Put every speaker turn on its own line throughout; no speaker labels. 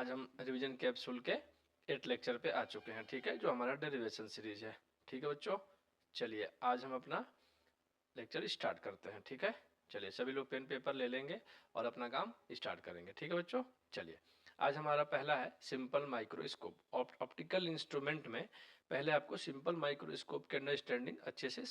आज हम revision capsule के 8 लेक्चर पे आ चुके हैं, ठीक है, जो हमारा डेरिवेशन सीरीज है। ठीक है बच्चों, चलिए आज हम अपना लेक्चर स्टार्ट करते हैं। ठीक है, चलिए सभी लोग पेन पेपर ले लेंगे और अपना काम स्टार्ट करेंगे। ठीक है बच्चों, चलिए आज हमारा पहला है सिंपल माइक्रोस्कोप। ऑप्टिकल इंस्ट्रूमेंट में पहले आपको सिंपल माइक्रोस्कोप के अंडरस्टैंडिंग अच्छे से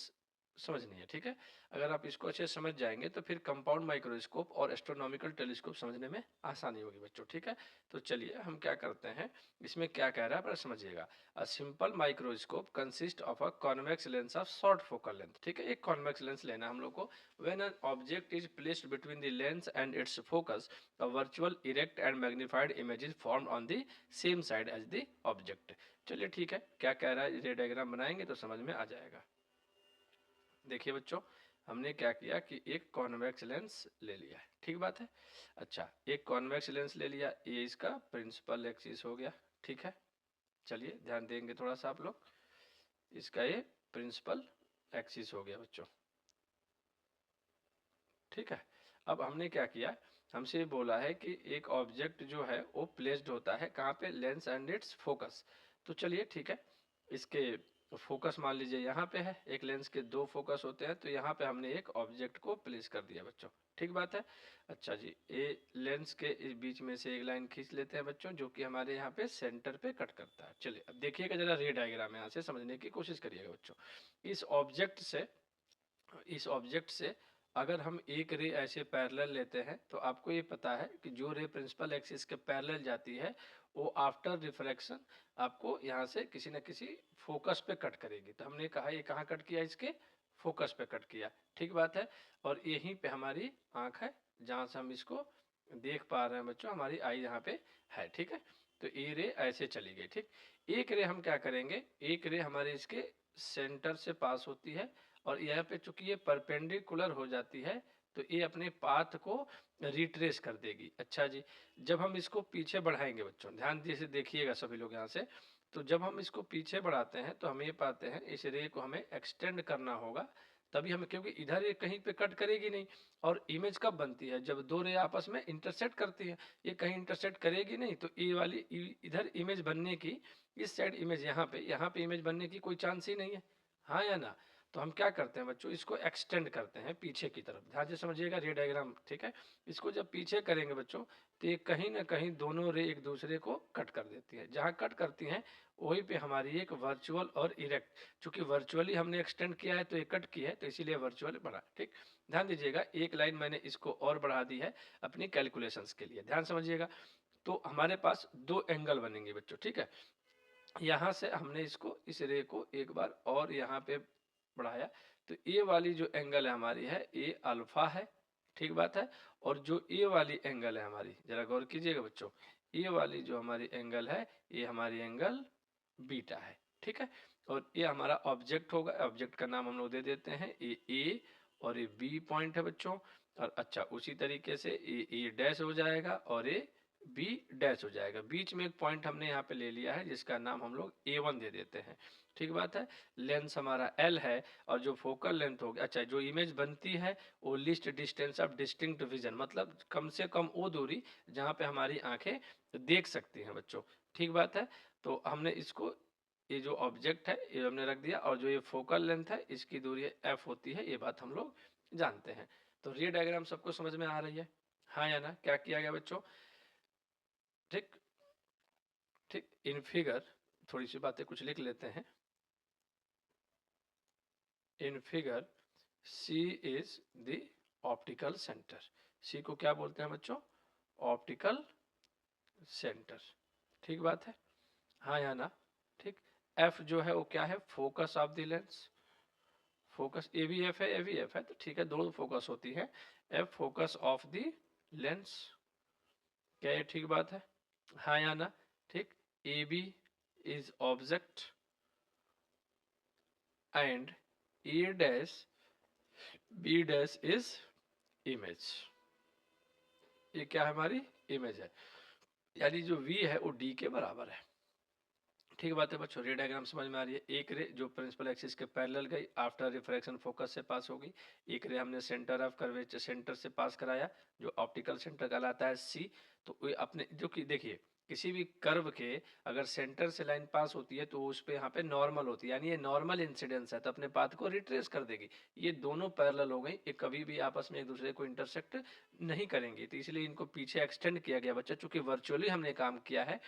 समझनी है। ठीक है, अगर आप इसको अच्छे से समझ जाएंगे तो फिर कंपाउंड माइक्रोस्कोप और एस्ट्रोनॉमिकल टेलीस्कोप समझने में आसानी होगी बच्चों। ठीक है, तो चलिए हम क्या करते हैं, इसमें क्या कह रहा है पर समझिएगा। A simple microscope consist of a convex lens of short focal length. ठीक है, एक कॉन्वेक्स लेंस लेना हम लोग को। When an object is placed between the lens and its focus, a virtual erect and magnified image is formed on the same side as the object. चलिए ठीक है, क्या कह रहा है, ये डायग्राम बनाएंगे तो समझ में आ जाएगा। देखिए बच्चों, हमने क्या किया कि एक कॉन्वेक्स लेंस ले लिया है, ठीक बात है। अच्छा, एक कॉन्वेक्स लेंस ले लिया, ये इसका प्रिंसिपल एक्सिस हो गया। ठीक है, चलिए ध्यान देंगे थोड़ा सा आप लोग, इसका ये प्रिंसिपल एक्सिस हो गया बच्चों। ठीक है, अब हमने क्या किया, हमसे बोला है कि एक ऑब्जेक्ट जो है वो प्लेस्ड होता है कहाँ पे, लेंस एंड इट्स फोकस। तो चलिए ठीक है, इसके फोकस मान लीजिए यहाँ पे है, एक लेंस के दो फोकस होते हैं, तो यहाँ पे हमने एक ऑब्जेक्ट को प्लेस कर दिया बच्चों। ठीक बात है। अच्छा जी, ये लेंस के इस बीच में से एक लाइन खींच लेते हैं बच्चों, जो कि हमारे यहाँ पे सेंटर पे कट करता है। चलिए अब देखिएगा जरा रे डायग्राम यहाँ से समझने की कोशिश करिएगा बच्चों। इस ऑब्जेक्ट से इस ऑब्जेक्ट से अगर हम एक रे ऐसे पैरेलल लेते हैं तो आपको ये पता है कि जो रे प्रिंसिपल एक्सिस के पैरेलल जाती है वो आफ्टर रिफ्रैक्शन आपको यहाँ से किसी न किसी फोकस पे कट करेगी। तो हमने कहा ये कहाँ कट किया, इसके फोकस पे कट किया। ठीक बात है, और यहीं पे हमारी आँख है जहाँ से हम इसको देख पा रहे हैं बच्चों, हमारी आई यहाँ पे है। ठीक है, तो ये रे ऐसे चली गई। ठीक, एक रे हम क्या करेंगे, एक रे हमारे इसके सेंटर से पास होती है और यहाँ पे चूंकि ये परपेंडिकुलर हो जाती है तो ये अपने पाथ को रिट्रेस कर देगी। अच्छा जी, जब हम इसको पीछे बढ़ाएंगे बच्चों, ध्यान से देखिएगा सभी लोग यहाँ से, तो जब हम इसको पीछे बढ़ाते हैं तो हम ये पाते हैं इस रे को हमें एक्सटेंड करना होगा तभी हमें, क्योंकि इधर ये कहीं पे कट करेगी नहीं। और इमेज कब बनती है, जब दो रे आपस में इंटरसेक्ट करती है। ये कहीं इंटरसेक्ट करेगी नहीं तो ये वाली इधर इमेज बनने की, इस साइड इमेज यहाँ पे इमेज बनने की कोई चांस ही नहीं है। हाँ या ना, तो हम क्या करते हैं बच्चों, इसको एक्सटेंड करते हैं पीछे की तरफ। ध्यान से समझिएगा रे डायग्राम। ठीक है, इसको जब पीछे करेंगे बच्चों तो ये कहीं ना कहीं दोनों रे एक दूसरे को कट कर देती है। जहाँ कट करती हैं वहीं पे हमारी एक वर्चुअल और इरेक्ट, चूंकि वर्चुअली हमने एक्सटेंड किया है तो ये कट की है तो इसीलिए वर्चुअल बना। ठीक, ध्यान दीजिएगा, एक लाइन मैंने इसको और बढ़ा दी है अपनी कैलकुलेशंस के लिए, ध्यान समझिएगा। तो हमारे पास दो एंगल बनेंगे बच्चों। ठीक है, यहाँ से हमने इसको इस रे को एक बार और यहाँ पे बढ़ाया तो ये वाली जो एंगल है हमारी है ये अल्फा है। ठीक बात है, और जो ये वाली एंगल है हमारी, जरा गौर कीजिएगा बच्चों, ये वाली जो हमारी एंगल है ये हमारी एंगल बीटा है। ठीक है, और ये हमारा ऑब्जेक्ट होगा, ऑब्जेक्ट का नाम हम लोग दे देते हैं ये ए और ये बी पॉइंट है बच्चों। और अच्छा उसी तरीके से ये डैश हो जाएगा और ये बी डैश हो जाएगा। बीच में एक पॉइंट हमने यहाँ पे ले लिया है जिसका नाम हम लोग A1 दे देते हैं। ठीक बात है, लेंस हमारा L है और जो फोकल लेंथ हो गया, अच्छा जो इमेज बनती है वो least distance of distinct vision, मतलब कम से कम वो दूरी जहाँ पे हमारी आंखें देख सकती हैं बच्चों। ठीक बात है, तो हमने इसको, ये जो ऑब्जेक्ट है ये हमने रख दिया और जो ये फोकल लेंथ है इसकी दूरी F होती है, ये बात हम लोग जानते हैं। तो ये डायग्राम सबको समझ में आ रही है, हाँ या ना, क्या किया गया बच्चों। ठीक, ठीक, इन फिगर थोड़ी सी बातें कुछ लिख लेते हैं। In figure C is the optical centre. C को क्या बोलते हैं बच्चों, ऑप्टिकल सेंटर। ठीक बात है, हाँ या ना। ठीक, एफ जो है वो क्या है, focus of the lens. Focus ए भी एफ है, ए भी एफ है, तो ठीक है, दोनों फोकस होती है। F focus of the lens, क्या ये ठीक बात है, हाँ या ना। ठीक, A B is object and A dash B dash is image. ये क्या है, हमारी इमेज है, यानी जो v है वो d के बराबर है। ठीक बात है बच्चों, रे डायग्राम समझ में आ रही है। एक रे जो प्रिंसिपल एक्सिस के पैरेलल गई आफ्टर रिफ्रैक्शन फोकस से पास होगी। एक रे हमने सेंटर ऑफ कर्वेचर सेंटर से पास कराया जो ऑप्टिकल सेंटर कहलाता है C। तो ये अपने जो कि देखिए किसी भी कर्व के अगर सेंटर से लाइन पास होती है तो उस पे यहाँ पे नॉर्मल होती है, यानी ये नॉर्मल इंसिडेंस है, तो अपने पाथ को रिट्रेस कर देगी। ये दोनों पैरेलल हो गई, ये कभी भी आपस में एक दूसरे को इंटरसेक्ट नहीं करेंगी, तो इसलिए इनको पीछे एक्सटेंड किया गया बच्चा। चूंकि वर्चुअली हमने काम किया है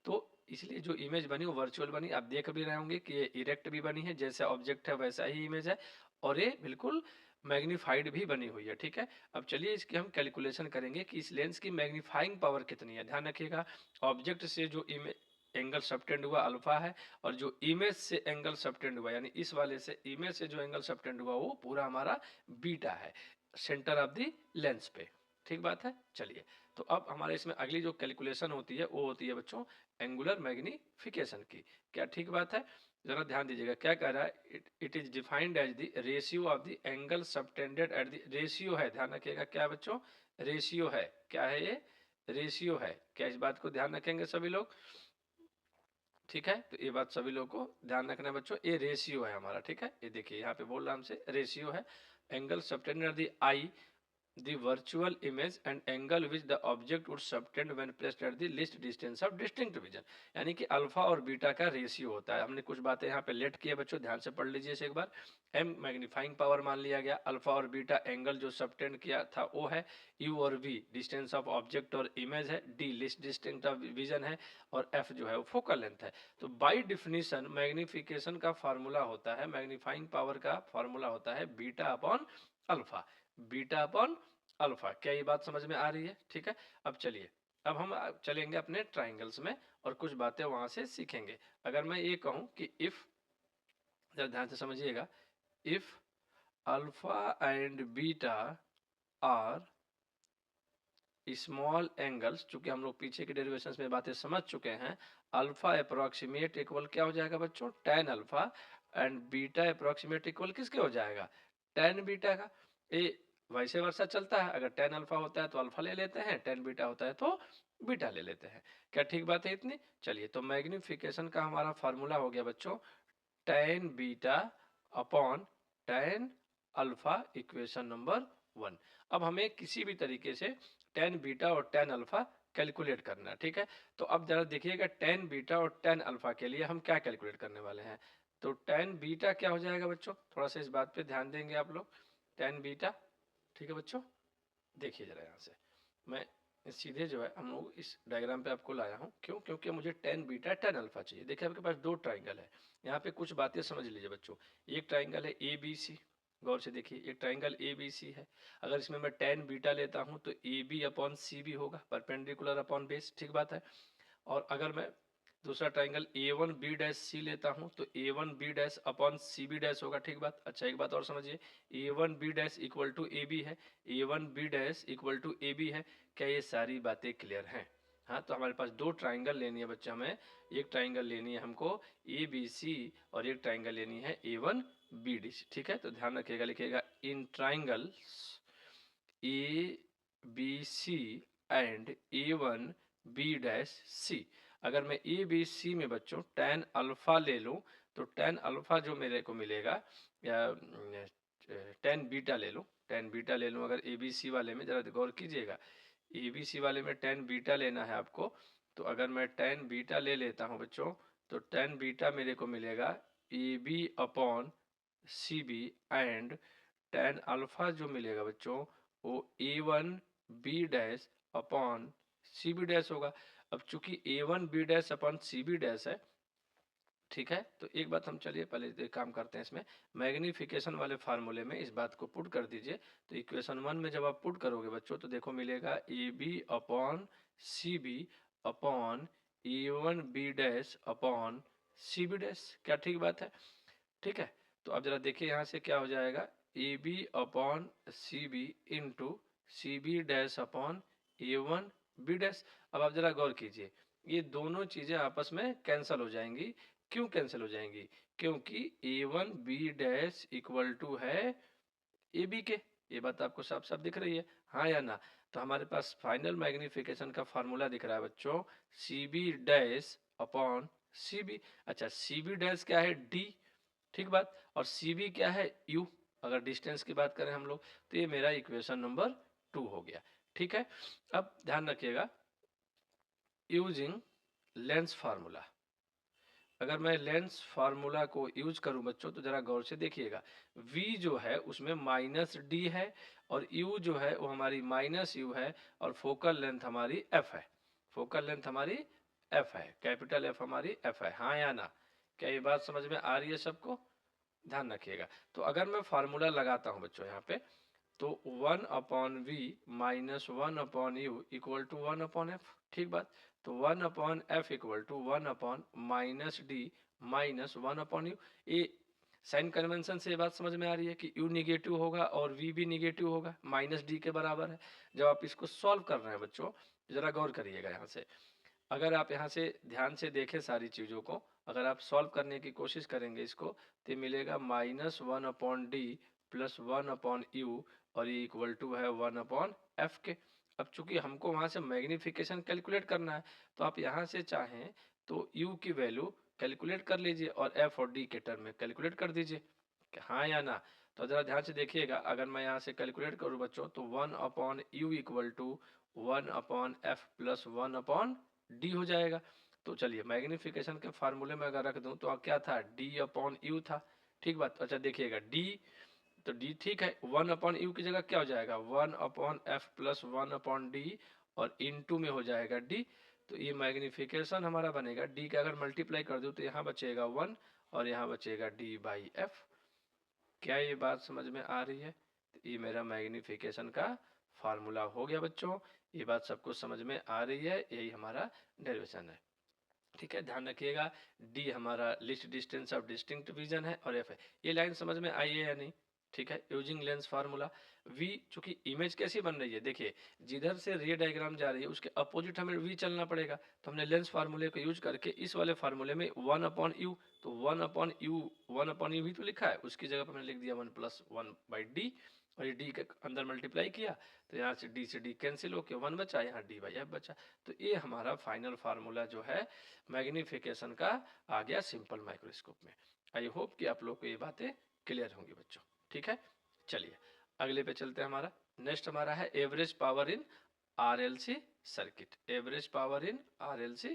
तो इसलिए जो इमेज बनी वो वर्चुअल बनी। आप देख भी रहे होंगे कि ये इरेक्ट भी बनी है, जैसा ऑब्जेक्ट है वैसा ही इमेज है, और ये बिल्कुल मैग्नीफाइड भी बनी हुई है। ठीक है, अब चलिए इसकी हम कैलकुलेशन करेंगे कि इस लेंस की मैग्नीफाइंग पावर कितनी है। ध्यान रखिएगा, ऑब्जेक्ट से जो एंगल सबटेंड हुआ अल्फा है, और जो इमेज से एंगल सबटेंड हुआ यानी इस वाले से इमेज से जो एंगल सबटेंड हुआ वो पूरा हमारा बीटा है, सेंटर ऑफ द लेंस पे। ठीक बात है। चलिए, तो अब हमारे इसमें अगली जो कैलकुलेशन होती है वो होती है बच्चों एंगुलर मैग्निफिकेशन की। क्या ठीक बात है? जरा ध्यान दीजिएगा, क्या कह रहा है, it is defined as the ratio of the angle subtended at the, ratio है, ध्यान रखिएगा, क्या बच्चों, रेशियो है। क्या है ये? रेशियो है। क्या इस बात को ध्यान रखेंगे सभी लोग? ठीक है, तो ये बात सभी लोग को ध्यान रखना है बच्चों, ये रेशियो है हमारा। ठीक है, ये देखिए यहाँ पे बोल रहा हमसे रेशियो है, angle subtended at the I the virtual image and angle which the object would subtend when placed at the least distance of distinct vision। यानी कि अल्फा और बीटा का रेशियो होता है। हमने कुछ बातें यहाँ पे लेट की है बच्चों, ध्यान से पढ़ लीजिए इसे एक बार। m मैग्नीफाइंग पावर मान लिया गया, अल्फा और बीटा एंगल जो सबटेंड किया था वो है, u और v डिस्टेंस ऑफ ऑब्जेक्ट और इमेज है, d list distance of vision है, और f जो है वो फोकल लेंथ है। तो बाई डिफिनीशन मैग्निफिकेशन का फार्मूला होता है, मैग्नीफाइंग पावर का फार्मूला होता है beta upon alpha, beta upon alpha. क्या ये बात समझ में आ रही है? ठीक है, अब चलिए, अब हम चलेंगे अपने ट्राइंगल्स में और कुछ बातें वहां से सीखेंगे। अगर मैं ये कहूं कि इफ, जरा ध्यान से समझिएगा, if alpha and beta are small angles, चूंकि हम लोग पीछे के डेरिवेशन में बातें समझ चुके हैं, अल्फा अप्रोक्सीमेट इक्वल क्या हो जाएगा बच्चों, tan alpha, and beta approximate equal किसके हो जाएगा, टेन बीटा का। ये वैसे वर्षा चलता है, अगर टेन अल्फा होता है तो अल्फा ले लेते हैं, टेन बीटा होता है तो बीटा ले लेते हैं। क्या ठीक बात है इतनी? चलिए, तो मैग्निफिकेशन का हमारा फार्मूला हो गया बच्चों tan beta upon tan alpha, equation number 1। अब हमें किसी भी तरीके से टेन बीटा और टेन अल्फा कैलकुलेट करना है। ठीक है, तो अब जरा देखिएगा, टेन बीटा और टेन अल्फा के लिए हम क्या कैलकुलेट करने वाले हैं। तो टेन बीटा क्या हो जाएगा बच्चों, थोड़ा सा इस बात पे ध्यान देंगे आप लोग। टेन बीटा, ठीक है बच्चों, देखिए जरा यहाँ से मैं सीधे जो है हम लोग इस डायग्राम पे आपको लाया हूँ। क्यों? क्योंकि मुझे टेन बीटा टेन अल्फा चाहिए। देखिए आपके पास दो ट्राइंगल है, यहाँ पे कुछ बातें समझ लीजिए बच्चों। एक ट्राइंगल है ए बी सी, गौर से देखिए, एक ट्राइंगल ए बी सी है। अगर इसमें मैं टेन बीटा लेता हूँ तो ए बी अपॉन सी भी होगा, परपेंडिकुलर अपॉन बेस, ठीक बात है। और अगर मैं दूसरा triangle A one B dash C लेता हूं तो A one B dash upon C B dash होगा, ठीक बात। अच्छा, एक बात और समझिए, A one B dash equal to A B है, A one B dash equal to A B है। क्या ये सारी बातें क्लियर हैं? हाँ, तो हमारे पास दो ट्राइंगल लेनी है बच्चा, हमें एक ट्राइंगल लेनी है हमको ए बी सी, और एक ट्राइंगल लेनी है A one B D C. ठीक है, तो ध्यान रखिएगा, लिखिएगा in triangle A B C and A one B dash C. अगर मैं ए बी सी में बच्चों टेन अल्फा ले लूं तो टेन अल्फा जो मेरे को मिलेगा, या टेन बीटा ले लूं, टेन बीटा ले लूं अगर ए बी सी वाले में, जरा गौर कीजिएगा, ए बी सी वाले में टेन बीटा लेना है आपको। तो अगर मैं टेन बीटा ले लेता हूं बच्चों, तो टेन बीटा मेरे को मिलेगा A B upon C B, and tan alpha जो मिलेगा बच्चों वो A one B dash upon C B dash होगा। अब चूंकि A one B dash upon C B dash है, ठीक है, तो एक बात हम चलिए पहले एक काम करते हैं, इसमें मैग्निफिकेशन वाले फार्मूले में इस बात को पुट कर दीजिए। तो इक्वेशन 1 में जब आप पुट करोगे बच्चों तो देखो मिलेगा A B upon C B upon A one B dash upon C B dash. क्या ठीक बात है? ठीक है, तो अब जरा देखिए यहाँ से क्या हो जाएगा, A B upon C B into C B dash upon A one B dash. अब आप जरा गौर कीजिए, ये दोनों चीजें आपस में कैंसिल हो जाएंगी। क्यों कैंसिल हो जाएंगी? क्योंकि A one B dash equal to है ए बी के। ये बात आपको साफ साफ दिख रही है, हाँ या ना? तो हमारे पास फाइनल मैग्निफिकेशन का फार्मूला दिख रहा है बच्चों, C B dash upon C B. अच्छा, सी बी डैश क्या है, डी, ठीक बात, और सी बी क्या है, यू। अगर डिस्टेंस की बात करें हम लोग, तो ये मेरा इक्वेशन नंबर 2 हो गया। ठीक है, अब ध्यान रखिएगा, यूजिंग लेंस फार्मूला। अगर मैं लेंस फार्मूला को यूज करूं बच्चों तो जरा गौर से देखिएगा, v जो है उसमें माइनस डी है और u जो है वो हमारी माइनस यू है और फोकल लेंथ हमारी f है। फोकल लेंथ हमारी f है, कैपिटल F हमारी f है। हाँ या ना? क्या ये बात समझ में आ रही है सबको? ध्यान रखिएगा। तो अगर मैं फार्मूला लगाता हूं बच्चों यहाँ पे, तो 1/v minus 1/u equal to 1/f। ठीक बात। तो 1/f equal to 1/ minus D minus 1/u। ये साइन कन्वेंशन से ये बात समझ में आ रही है कि u निगेटिव होगा और v भी निगेटिव होगा, माइनस डी के बराबर है। जब आप इसको सॉल्व कर रहे हैं बच्चों, जरा गौर करिएगा यहाँ से। अगर आप यहाँ से ध्यान से देखें सारी चीज़ों को, अगर आप सॉल्व करने की कोशिश करेंगे इसको, तो मिलेगा माइनस 1/d प्लस 1/u और ये इक्वल टू है 1/f के। अब चूंकि हमको वहां से मैग्निफिकेशन कैलकुलेट करना है, तो आप यहाँ से चाहें तो u की वैल्यू कैलकुलेट कर लीजिए और f और d के टर्म में कैलकुलेट कर दीजिए। हाँ या ना? तो जरा ध्यान से देखिएगा, अगर मैं यहाँ से कैलकुलेट करूँ बच्चों, तो 1/u equal to 1/f plus 1/d हो जाएगा। तो चलिए मैग्निफिकेशन के फार्मूले में अगर रख दूं तो क्या था, d/u था। ठीक बात। अच्छा देखिएगा d, तो d ठीक है, 1/u की जगह क्या हो जाएगा, 1/f प्लस 1/d और इनटू में हो जाएगा d। तो ये मैग्निफिकेशन हमारा बनेगा, d का अगर मल्टीप्लाई कर दूं तो यहाँ बचेगा 1 और यहाँ बचेगा d/f। क्या ये बात समझ में आ रही है? तो ये मेरा मैग्निफिकेशन का फार्मूला हो गया बच्चों। ये बात सबको समझ में आ रही है? यही हमारा डेरिवेशन है। ठीक है, ध्यान रखिएगा। डी हमारा list distance of distinct vision है और एफ है। ये लाइन समझ में आई है या नहीं? ठीक है, यूजिंग लेंस फार्मूला। वी चूंकि इमेज कैसी बन रही है, देखिए जिधर से रे डायग्राम जा रही है उसके अपोजिट हमें वी चलना पड़ेगा। तो हमने लेंस फार्मूले को यूज करके इस वाले फार्मूले में 1/u, तो 1/u ही तो लिखा है, उसकी जगह पर हमने लिख दिया 1+1/d और ये d के अंदर मल्टीप्लाई किया, तो यहाँ से d से d कैंसिल होके 1 बचा, यहाँ d/f बचा। तो ये हमारा फाइनल फार्मूला जो है मैग्निफिकेशन का आ गया सिंपल माइक्रोस्कोप में। आई होप कि आप लोग को ये बातें क्लियर होंगी बच्चों। ठीक है, चलिए अगले पे चलते हैं। हमारा नेक्स्ट हमारा है average power in RLC circuit. Average power in RLC.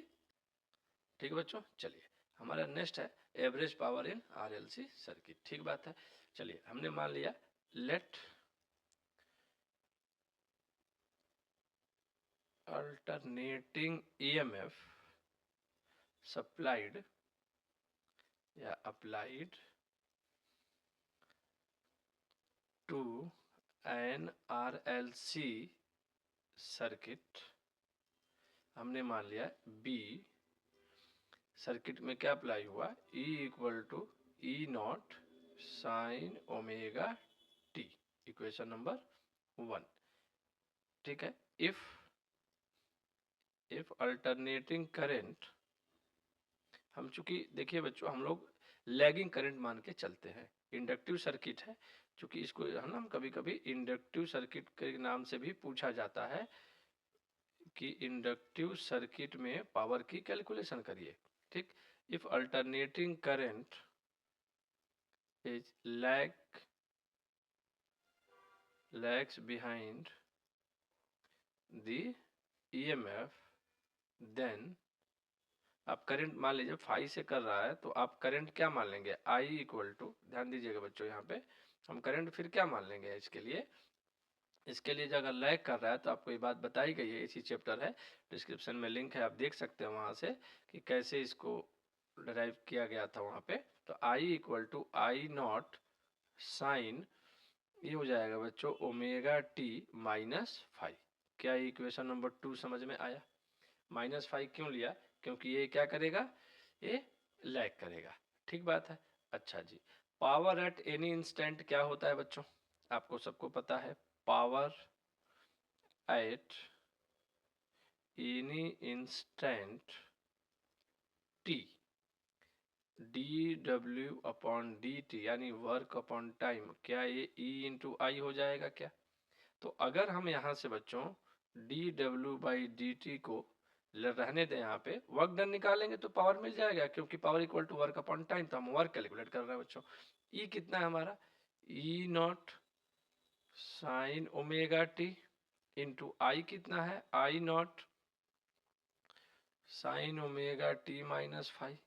ठीक है बच्चों, चलिए हमारा नेक्स्ट है average power in RLC circuit. ठीक बात है। चलिए हमने मान लिया, लेट अल्टरनेटिंग ईएमएफ सप्लाइड या applied to an RLC circuit. हमने मान लिया बी सर्किट में क्या अप्लाई हुआ, E equal to E naught sine omega T, equation number 1। ठीक है, इफ अल्टरनेटिंग करंट, हम चूंकि देखिए बच्चों हम लोग लैगिंग करंट मान के चलते हैं, इंडक्टिव सर्किट है, चूंकि इसको हम कभी कभी इंडक्टिव सर्किट के नाम से भी पूछा जाता है कि इंडक्टिव सर्किट में पावर की कैलकुलेशन करिए। ठीक, if alternating current is lags behind the EMF, then आप करंट मान लीजिए फाई से कर रहा है, तो आप करंट क्या मान लेंगे, I इक्वल टू, ध्यान दीजिएगा बच्चों यहाँ पे हम करंट फिर क्या मान लेंगे इसके लिए जो अगर लैग कर रहा है तो आपको ये बात बताई गई है, इसी चैप्टर है, डिस्क्रिप्शन में लिंक है, आप देख सकते हैं वहां से कि कैसे इसको डिराइव किया गया था वहां पे। तो I equal to I naught sine, ये हो जाएगा बच्चों ओमेगा टी माइनस फाइव। क्या ये इक्वेशन नंबर 2 समझ में आया? -5 क्यों लिया, क्योंकि ये क्या करेगा, ये लैग करेगा। ठीक बात है। अच्छा जी, पावर एट एनी इंस्टेंट क्या होता है बच्चों, आपको सबको पता है, power at any instant T, dw/dt यानी वर्क अपॉन टाइम, क्या ये E/I हो जाएगा क्या? तो अगर हम यहाँ से बच्चों dw/dt को रहने दें, यहाँ पे वर्क डन निकालेंगे तो पावर मिल जाएगा, क्योंकि power equal to work upon time, तो हम वर्क कैलकुलेट कर रहे हैं बच्चों। E कितना है हमारा, E not sine omega T into I कितना है, I not sine omega T minus five.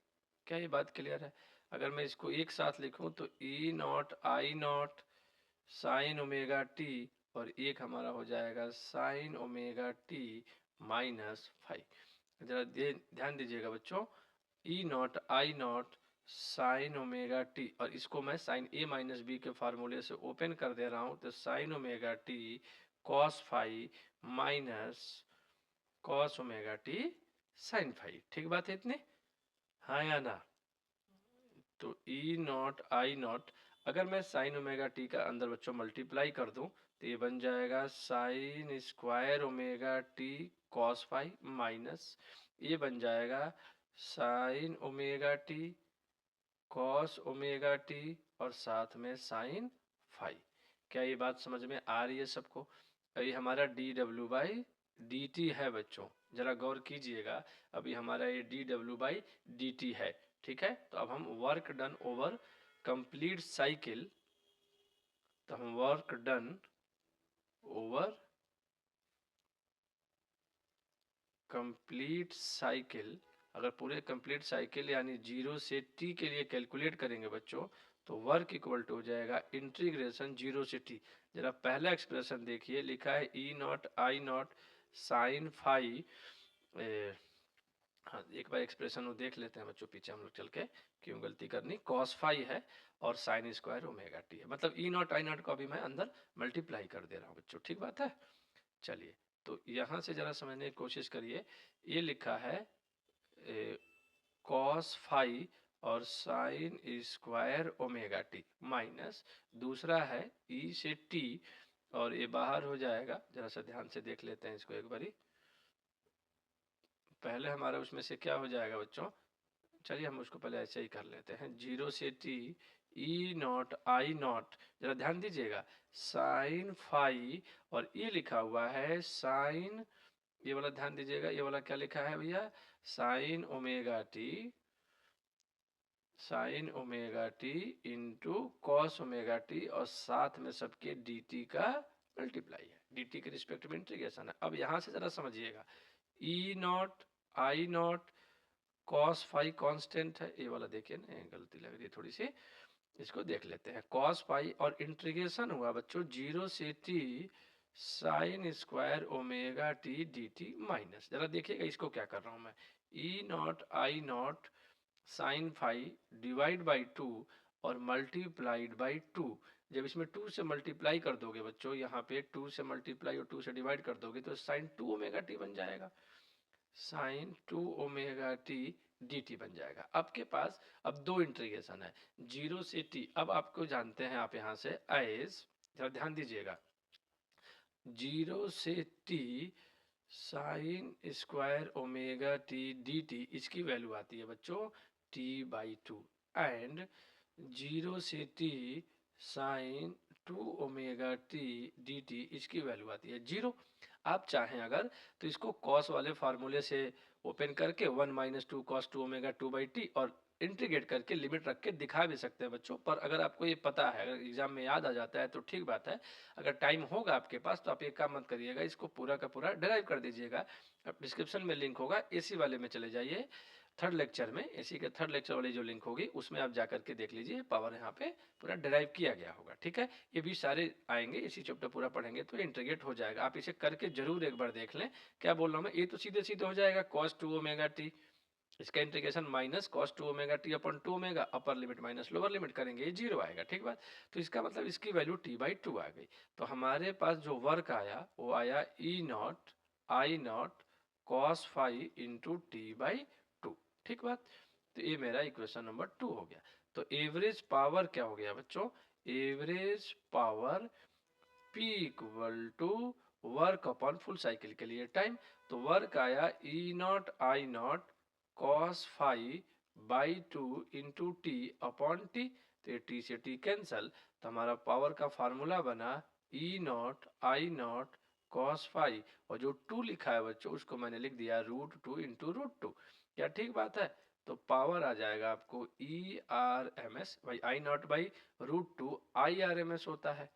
क्या ये बात क्लियर है? अगर मैं इसको एक साथ लिखूं तो E naught I naught sine omega T, और एक हमारा हो जाएगा sine omega T minus five. जरा ध्यान दीजिएगा बच्चों, E naught I naught sine omega T, और इसको मैं साइन ए माइनस बी के फार्मूले से ओपन कर दे रहा हूं, तो sine omega T cos phi minus cos omega T sine phi. ठीक बात है इतनी? हाँ या ना? तो ई नॉट आई नॉट, अगर मैं साइन ओमेगा टी का अंदर बच्चों मल्टीप्लाई कर दूं तो ये बन जाएगा sign square omega T cos phi minus ये बन जाएगा sine omega T cos omega T और साथ में साइन फाइव। क्या ये बात समझ में आ रही है सबको? ये हमारा D W by D T है बच्चों, जरा गौर कीजिएगा। अभी हमारा ये D W by D T है। ठीक है, तो अब हम work done over complete cycle, तो हम work done over complete cycle, अगर पूरे कंप्लीट साइकिल यानी 0 से t के लिए कैलकुलेट करेंगे बच्चों, तो वर्क इक्वल टू हो जाएगा इंटीग्रेशन 0 से t। जरा पहला एक्सप्रेशन देखिए, लिखा है E naught I naught sine five. हाँ, एक बार एक्सप्रेशन वो देख लेते हैं बच्चों, पीछे हम लोग चल के, क्यों गलती करनी। कॉस फाइव है और साइन स्क्वायर ओमेगा टी है, मतलब ई नॉट आई नॉट को अभी मैं अंदर मल्टीप्लाई कर दे रहा हूँ बच्चों। ठीक बात है? चलिए, तो यहाँ से जरा समझने की कोशिश करिए। ये लिखा है कॉस फाइव और sign square omega T minus, दूसरा है ई से टी, और ये बाहर हो जाएगा। जरा सा ध्यान से देख लेते हैं इसको एक बारी। पहले हमारा उसमें से क्या हो जाएगा बच्चों, चलिए हम उसको पहले ऐसे ही कर लेते हैं। 0 से T E naught I not, जरा ध्यान दीजिएगा, साइन फाइव और ये लिखा हुआ है साइन, ये वाला ध्यान दीजिएगा, ये वाला क्या लिखा है भैया, sine omega T, sine omega T into cos omega T, और साथ में सबके डी टी का मल्टीप्लाई है, डी टी के रिस्पेक्ट में इंटीग्रेशन है। अब यहाँ से जरा समझिएगा, E naught I naught cos five constant है, ये वाला देखिए ना, गलती लग रही है थोड़ी सी, इसको देख लेते हैं। कॉस फाइव और इंटीग्रेशन हुआ बच्चों 0 से T sine square omega T D T minus, जरा देखिएगा इसको क्या कर रहा हूं मैं, E naught I naught sine five divide by two और मल्टीप्लाइड बाई टू। जब इसमें 2 से मल्टीप्लाई कर दोगे बच्चों, यहाँ पे 2 से मल्टीप्लाई और 2 से डिवाइड कर दोगे तो साइन 2 ओमेगा टी बन जाएगा, sine 2 omega T D T बन जाएगा। आपके पास अब दो इंटीग्रेशन है 0 से टी। अब आपको जानते हैं आप यहाँ से एज, जरा ध्यान दीजिएगा, 0 से T sine square omega T D T, इसकी वैल्यू आती है बच्चों टी बाई टू, एंड 0 से T sine 2 omega T D T, इसकी वैल्यू आती है 0। आप चाहें अगर तो इसको कॉस वाले फार्मूले से ओपन करके 1 minus two cos 2 omega 2 by T और इंटीग्रेट करके लिमिट रख के दिखा भी सकते हैं बच्चों। पर अगर आपको ये पता है, अगर एग्जाम में याद आ जाता है तो ठीक बात है, अगर टाइम होगा आपके पास तो आप ये काम मत करिएगा, इसको पूरा का पूरा डिराइव कर दीजिएगा। डिस्क्रिप्शन में लिंक होगा, एसी वाले में चले जाइए, थर्ड लेक्चर में, एसी के थर्ड लेक्चर वाली जो लिंक होगी उसमें आप जाकर के देख लीजिए, पावर यहाँ पे पूरा डिराइव किया गया होगा। ठीक है, ये भी सारे आएंगे, इसी चैप्टर पूरा पढ़ेंगे तो इंटीग्रेट हो जाएगा। आप इसे करके जरूर एक बार देख लें। क्या बोल रहा हूँ मैं, ये तो सीधे सीधे हो जाएगा cos 2 ओमेगा टी, इसका integration minus cos 2 omega T upon 2 omega, upper limit minus lower limit करेंगे, ये 0 आएगा। ठीक बात, तो इसका मतलब इसकी वैल्यू t बाई 2 आ गई। तो हमारे पास जो वर्क आया वो आया E naught I naught cos five into T by 2। ठीक बात, तो ये मेरा इक्वेशन नंबर 2 हो गया। तो एवरेज पावर क्या हो गया बच्चों, average power P equal to work upon full cycle के लिए टाइम, तो वर्क आया E naught I naught cos five by two into T upon T, तो ये टी से टी कैंसल, तो हमारा पावर का फार्मूला बना E naught I naught cos five, और जो 2 लिखा है बच्चों उसको मैंने लिख दिया √2 इंटू √2। क्या ठीक बात है? तो पावर आ जाएगा आपको ई आर एम एस, भाई I naught by √2 I R M S होता है।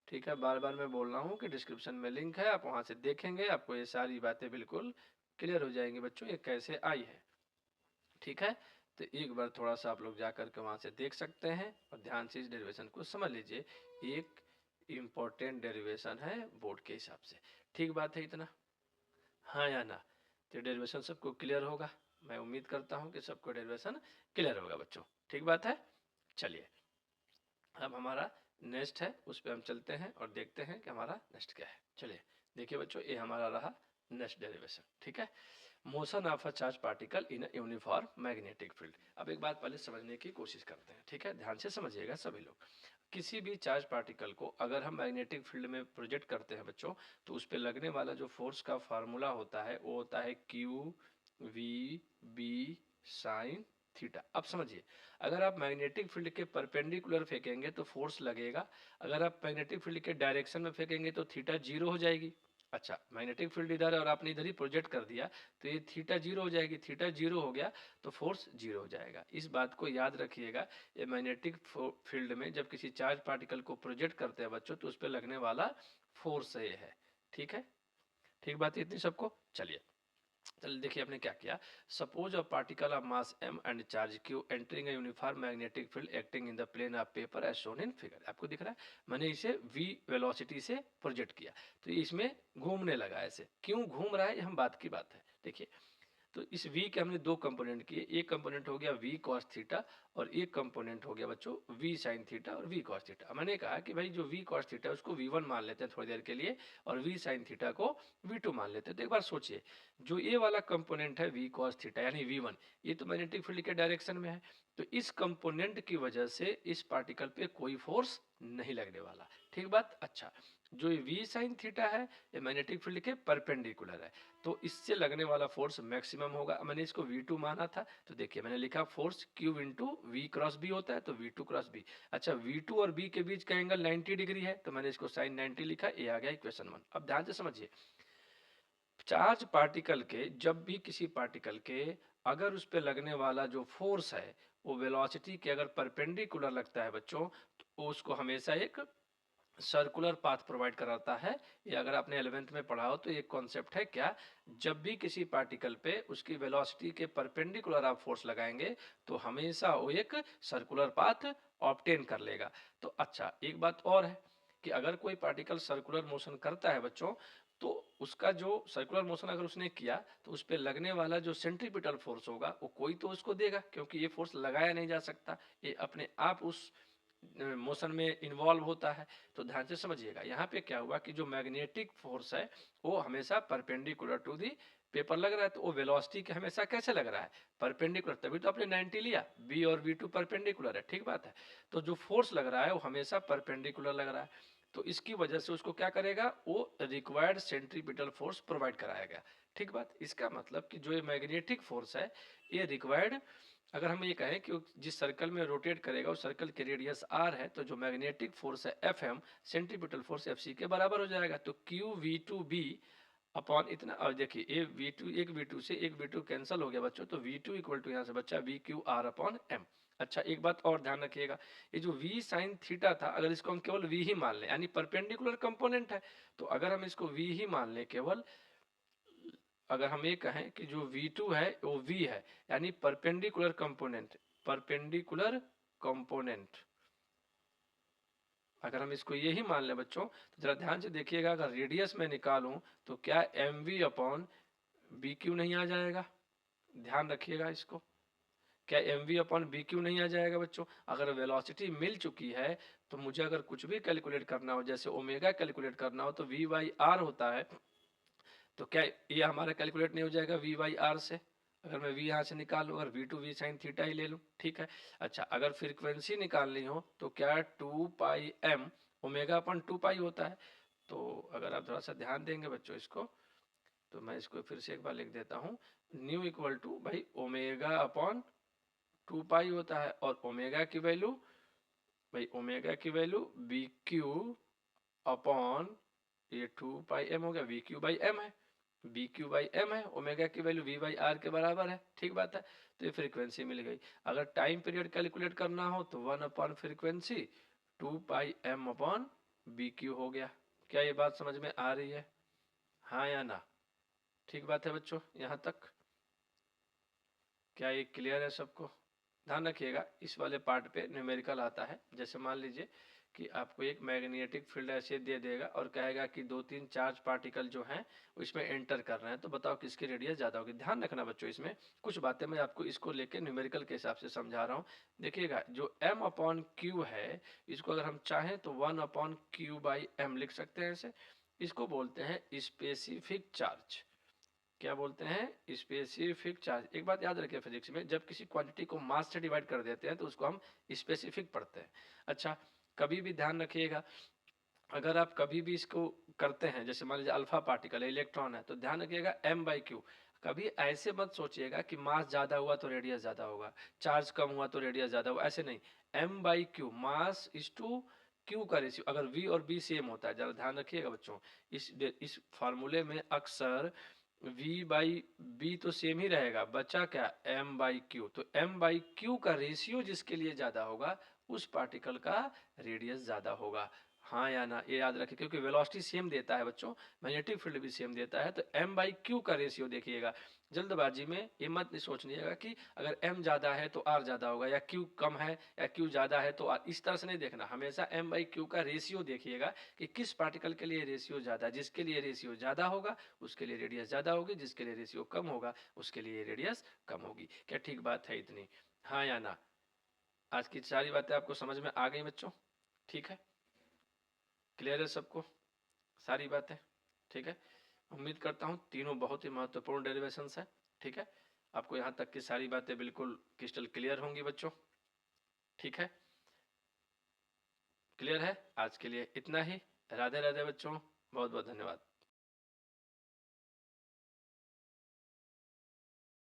ठीक है, बार बार मैं बोल रहा हूँ कि डिस्क्रिप्शन में लिंक है, आप वहां से देखेंगे, आपको ये सारी बातें बिल्कुल क्लियर हो जाएंगे बच्चों ये कैसे आई है। ठीक है, तो एक बार थोड़ा सा आप लोग जाकर के वहां से देख सकते हैं और ध्यान से इस डेरिवेशन को समझ लीजिए। एक इम्पोर्टेंट डेरिवेशन है बोर्ड के हिसाब से। ठीक बात है इतना, हाँ या ना? तो डेरिवेशन सबको क्लियर होगा, मैं उम्मीद करता हूँ कि सबको डेरिवेशन क्लियर होगा बच्चों। ठीक बात है, चलिए अब हमारा नेक्स्ट है उस पर हम चलते हैं और देखते हैं कि हमारा नेक्स्ट क्या है। चलिए देखिए बच्चों, ये हमारा रहा नेक्स्ट डेरिवेशन। ठीक है, motion of a charge particle in a uniform magnetic field. अब एक बात पहले समझने की कोशिश करते हैं। ठीक है, ध्यान से समझिएगा सभी लोग। किसी भी चार्ज पार्टिकल को अगर हम मैग्नेटिक फील्ड में प्रोजेक्ट करते हैं बच्चों, तो उस पर लगने वाला जो फोर्स का फार्मूला होता है वो होता है Q V B sine theta. अब समझिए, अगर आप मैग्नेटिक फील्ड के परपेंडिकुलर फेंकेंगे तो फोर्स लगेगा, अगर आप मैग्नेटिक फील्ड के डायरेक्शन में फेंकेंगे तो थीटा जीरो हो जाएगी। अच्छा, मैग्नेटिक फील्ड इधर है और आपने इधर ही प्रोजेक्ट कर दिया तो ये थीटा जीरो हो जाएगी, थीटा जीरो हो गया तो फोर्स जीरो हो जाएगा। इस बात को याद रखिएगा, ये मैग्नेटिक फील्ड में जब किसी चार्ज पार्टिकल को प्रोजेक्ट करते हैं बच्चों तो उस पर लगने वाला फोर्स ये है। ठीक है, ठीक बात है इतनी सबको। चलिए चलिए देखिए आपने क्या किया। Suppose a particle of mass m and charge q entering a uniform magnetic field acting in the plane of paper as shown in figure. आपको दिख रहा है मैंने इसे v वेलोसिटी से प्रोजेक्ट किया तो इसमें घूमने लगा। ऐसे क्यों घूम रहा है ये हम बात की बात है। देखिए, तो इस v के हमने दो कंपोनेंट किए, एक कंपोनेंट हो गया v cos थीटा और एक कंपोनेंट हो गया बच्चों v sin थीटा और v cos थीटा। मैंने कहा कि भाई जो v cos थीटा उसको v1 मान लेते हैं थोड़ी देर के लिए और v sin थीटा को v2 मान लेते हैं। तो एक बार सोचिए, जो ये वाला कंपोनेंट है v cos थीटा यानी v1, ये तो मैग्नेटिक फील्ड के डायरेक्शन में है, तो इस कंपोनेंट की वजह से इस पार्टिकल पे कोई फोर्स नहीं लगने वाला। ठीक बात। अच्छा, जो ये v sin थीटा है ये मैग्नेटिक फील्ड के परपेंडिकुलर है, तो इससे लगने वाला फोर्स मैक्सिमम होगा। मैंने इसको V2 माना था तो देखिए मैंने लिखा force Q into V cross B होता है तो V2 क्रॉस बी। अच्छा, V2 और B के बीच का एंगल 90 डिग्री है तो मैंने इसको साइन 90 लिखा, ये आ गया इक्वेशन 1। अब ध्यान से समझिए, चार्ज पार्टिकल के जब भी किसी पार्टिकल के अगर उस पर लगने वाला जो फोर्स है वो वेलोसिटी के अगर परपेंडिकुलर लगता है बच्चों, तो उसको हमेशा एक सर्कुलर पाथ प्रोवाइड कराता है। ये अगर आपने 11th में पढ़ा हो तो एक कॉन्सेप्ट है क्या, जब भी किसी पार्टिकल पे उसकी वेलोसिटी के परपेंडिकुलर आप फोर्स लगाएंगे तो हमेशा वो एक सर्कुलर पाथ ऑब्टेन कर लेगा। तो अच्छा, एक बात और है कि अगर कोई पार्टिकल सर्कुलर मोशन करता है बच्चों, तो उसका जो सर्कुलर मोशन अगर उसने किया तो उस पर लगने वाला जो सेंट्रीपिटल फोर्स होगा वो कोई तो उसको देगा, क्योंकि ये फोर्स लगाया नहीं जा सकता, ये अपने आप उस मोशन में इन्वॉल्व होता है। तो ध्यान से समझिएगा, यहाँ पे क्या हुआ कि जो मैग्नेटिक फोर्स है वो हमेशा परपेंडिकुलर टू दी पेपर लग रहा है, तो वो वेलोसिटी के हमेशा कैसे लग रहा है, परपेंडिकुलर। तभी तो आपने 90 लिया, v और v2 परपेंडिकुलर है। ठीक बात है, तो जो फोर्स लग रहा है वो हमेशा परपेंडिकुलर लग रहा है, तो इसकी वजह से उसको क्या करेगा, वो रिक्वायर्ड सेंट्रीपिटल फोर्स प्रोवाइड कराएगा। ठीक बात, इसका मतलब कि जो ये मैग्नेटिक फोर्स है ये रिक्वायर्ड, अगर हम ये कहें कि जिस सर्कल में रोटेट करेगा उस सर्कल के रेडियस r है, तो जो मैग्नेटिक फोर्स है Fm सेंट्रीपिटल फोर्स Fc के बराबर हो जाएगा। तो QV2B अपॉन इतना, और देखिए ये V2 एक V2 से एक V2 कैंसिल हो गया बच्चों, तो V2 इक्वल टू यहाँ से बच्चा VQR अपॉन M। अच्छा, एक बात और ध्यान रखिएगा, ये जो V साइन थीटा था अगर इसको हम केवल V ही मान लें यानी परपेंडिकुलर कंपोनेंट है, तो अगर हम इसको V ही मान लें केवल, अगर हम ये कहें कि जो V2 है वो V है यानी परपेंडिकुलर कंपोनेंट, परपेंडिकुलर कंपोनेंट अगर हम इसको ये ही मान लें बच्चों, तो जरा ध्यान से देखिएगा, अगर रेडियस में निकालूं तो क्या mv अपॉन बी क्यू नहीं आ जाएगा, ध्यान रखिएगा इसको, क्या mv अपॉन बी क्यू नहीं आ जाएगा बच्चों। अगर वेलोसिटी मिल चुकी है तो मुझे अगर कुछ भी कैलकुलेट करना हो, जैसे ओमेगा कैलकुलेट करना हो तो v बाई आर होता है, तो क्या ये हमारा कैलकुलेट नहीं हो जाएगा v बाई आर से, अगर मैं v यहाँ से निकाल लूँ, अगर v2 v साइन थीटा ही ले लूँ। ठीक है, अच्छा अगर फ्रीक्वेंसी निकालनी हो तो क्या 2 पाई m ओमेगा अपन 2 पाई होता है। तो अगर आप थोड़ा सा ध्यान देंगे बच्चों इसको, तो मैं इसको फिर से एक बार लिख देता हूँ, न्यू इक्वल टू भाई ओमेगा अपॉन 2 पाई होता है, और ओमेगा की वैल्यू, भाई ओमेगा की वैल्यू बी क्यू अपॉन ये 2 पाई एम हो गया, वी क्यू बाई एम है, बी क्यू बाई एम है, ओमेगा की वैल्यू वी बाई आर के बराबर है। ठीक बात है, तो ये फ्रीक्वेंसी मिल गई। अगर टाइम पीरियड कैलकुलेट करना हो तो 1 अपॉन फ्रीक्वेंसी 2 पाई एम अपॉन बी क्यू हो गया। क्या ये बात समझ में आ रही है, हाँ या ना? ठीक बात है बच्चों, यहाँ तक क्या ये क्लियर है सबको? ध्यान रखिएगा इस वाले पार्ट पे न्यूमेरिकल आता है। जैसे मान लीजिए कि आपको एक मैग्नेटिक फील्ड ऐसे दे देगा और कहेगा कि 2-3 चार्ज पार्टिकल जो हैं इसमें एंटर कर रहे हैं, तो बताओ किसकी रेडियस ज़्यादा होगी। ध्यान रखना बच्चों, इसमें कुछ बातें मैं आपको इसको लेके न्यूमेरिकल के हिसाब से समझा रहा हूँ। देखिएगा जो m/q है, इसको अगर हम चाहें तो 1/q/m लिख सकते हैं ऐसे। इसको बोलते हैं स्पेसिफिक चार्ज। क्या बोलते हैं? Specific charge. एक बात याद रखिए फिजिक्स में, जब किसी क्वांटिटी को मास से डिवाइड कर देते हैं तो उसको हम स्पेसिफिक पढ़ते हैं। अच्छा, कभी भी ध्यान रखिएगा, अगर आप कभी भी इसको करते हैं, जैसे मान लीजिए अल्फा पार्टिकल है, इलेक्ट्रॉन है, तो ध्यान रखिएगा m/q। कभी ऐसे मत सोचिएगा कि मास ज्यादा हुआ तो रेडियस ज्यादा होगा, चार्ज कम हुआ तो रेडियस ज्यादा होगा, ऐसे नहीं। m/q, mass is to q का रेशियो। अगर v और b सेम होता है, जरा ध्यान रखिएगा बच्चों, इस फार्मूले में अक्सर v/b तो सेम ही रहेगा, बचा क्या? m/q। तो m/q का रेशियो जिसके लिए ज्यादा होगा उस पार्टिकल का रेडियस ज्यादा होगा। हाँ या ना, ये याद रखिए, क्योंकि वेलोसिटी सेम देता है बच्चों, मैग्नेटिक फील्ड भी सेम देता है। तो m/q का रेशियो देखिएगा। जल्दबाजी में ये मत सोचनिएगा कि अगर m ज्यादा है तो r ज्यादा होगा, या q कम है या q ज्यादा है तो r, इस तरह से नहीं देखना। हमेशा m/q का रेशियो देखिएगा कि किस पार्टिकल के लिए रेशियो ज्यादा। जिसके लिए रेशियो ज्यादा होगा उसके लिए रेडियस ज्यादा होगी, जिसके लिए रेशियो कम होगा उसके लिए रेडियस कम होगी। क्या ठीक बात है इतनी? हाँ या ना? आज की सारी बातें आपको समझ में आ गई बच्चों? ठीक है, क्लियर है सबको सारी बातें? ठीक है, उम्मीद करता हूँ तीनों बहुत ही महत्वपूर्ण डेरिवेशंस हैं। ठीक है, आपको यहाँ तक की सारी बातें बिल्कुल क्रिस्टल क्लियर होंगी बच्चों। ठीक है, क्लियर है? आज के लिए इतना ही। राधे राधे बच्चों, बहुत बहुत धन्यवाद।